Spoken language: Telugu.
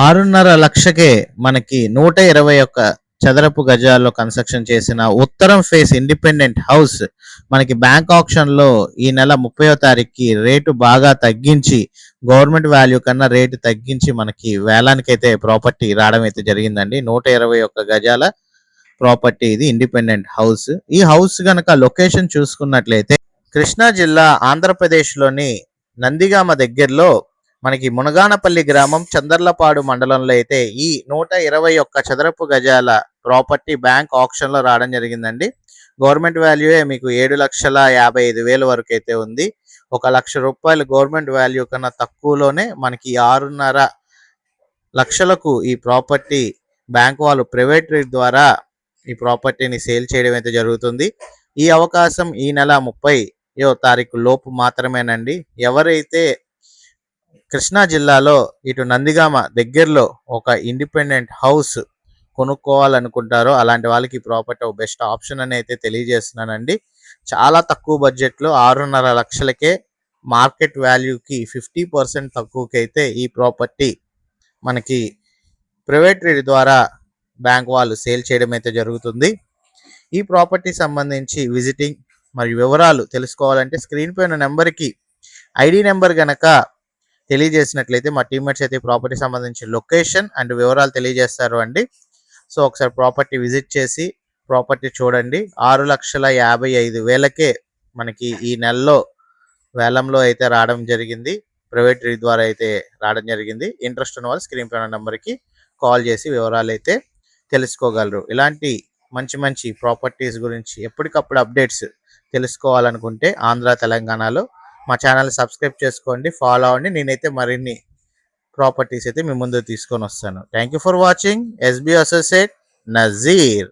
6.5 లక్షకే మనకి 121 చదరపు గజాల్లో కన్స్ట్రక్షన్ చేసిన ఉత్తరం ఫేస్ ఇండిపెండెంట్ హౌస్ మనకి బ్యాంక్ ఆప్షన్లో ఈ నెల 30వ తారీఖుకి రేటు బాగా తగ్గించి గవర్నమెంట్ వాల్యూ కన్నా రేటు తగ్గించి మనకి వేలానికైతే ప్రాపర్టీ రావడం అయితే జరిగిందండి. 121 గజాల ప్రాపర్టీ ఇది ఇండిపెండెంట్ హౌస్. ఈ హౌస్ గనక లొకేషన్ చూసుకున్నట్లయితే కృష్ణా జిల్లా ఆంధ్రప్రదేశ్లోని నందిగామ దగ్గరలో మనకి మునగానపల్లి గ్రామం చందర్లపాడు మండలంలో అయితే ఈ 121 చదరపు గజాల ప్రాపర్టీ బ్యాంక్ ఆప్షన్లో రావడం జరిగిందండి. గవర్నమెంట్ వాల్యూయే మీకు 7,55,000 వరకు అయితే ఉంది. 1,00,000 రూపాయలు గవర్నమెంట్ వాల్యూ కన్నా తక్కువలోనే మనకి 6.5 లక్షలకు ఈ ప్రాపర్టీ బ్యాంక్ వాళ్ళు ప్రైవేట్ రేట్ ద్వారా ఈ ప్రాపర్టీని సేల్ చేయడం అయితే జరుగుతుంది. ఈ అవకాశం ఈ నెల 30వ తారీఖు లోపు మాత్రమేనండి. ఎవరైతే కృష్ణా జిల్లాలో ఇటు నందిగామ దగ్గరలో ఒక ఇండిపెండెంట్ హౌస్ కొనుక్కోవాలనుకుంటారో అలాంటి వాళ్ళకి ఈ ప్రాపర్టీ ఒక బెస్ట్ ఆప్షన్ అని అయితే తెలియజేస్తున్నానండి. చాలా తక్కువ బడ్జెట్లో 6.5 లక్షలకే మార్కెట్ వాల్యూకి 50% తక్కువకైతే ఈ ప్రాపర్టీ మనకి ప్రైవేట్ రేట్ ద్వారా బ్యాంక్ వాళ్ళు సేల్ చేయడం అయితే జరుగుతుంది. ఈ ప్రాపర్టీ సంబంధించి విజిటింగ్ మరియు వివరాలు తెలుసుకోవాలంటే స్క్రీన్ పైన నెంబర్కి ఐడి నెంబర్ గనక తెలియజేసినట్లయితే మా టీమ్మేట్స్ అయితే ప్రాపర్టీ సంబంధించి లొకేషన్ అండ్ వివరాలు తెలియజేస్తారు అండి. సో ఒకసారి ప్రాపర్టీ విజిట్ చేసి ప్రాపర్టీ చూడండి. 6,55,000కే మనకి ఈ నెలలో వేలంలో అయితే రావడం జరిగింది. ప్రైవేట్ రేట్ ద్వారా అయితే రావడం జరిగింది. ఇంట్రెస్ట్ ఉన్న వాళ్ళు స్క్రీన్ పైన నెంబర్కి కాల్ చేసి వివరాలు అయితే తెలుసుకోగలరు. ఇలాంటి మంచి మంచి ప్రాపర్టీస్ గురించి ఎప్పటికప్పుడు అప్డేట్స్ తెలుసుకోవాలనుకుంటే ఆంధ్ర తెలంగాణలో మా ఛానల్ సబ్స్క్రైబ్ చేసుకోండి, ఫాలో అవ్వండి. నేనైతే మరిన్ని ప్రాపర్టీస్ అయితే మీ ముందు తీసుకొని వస్తాను. Thank you for watching. SB associate Nazir.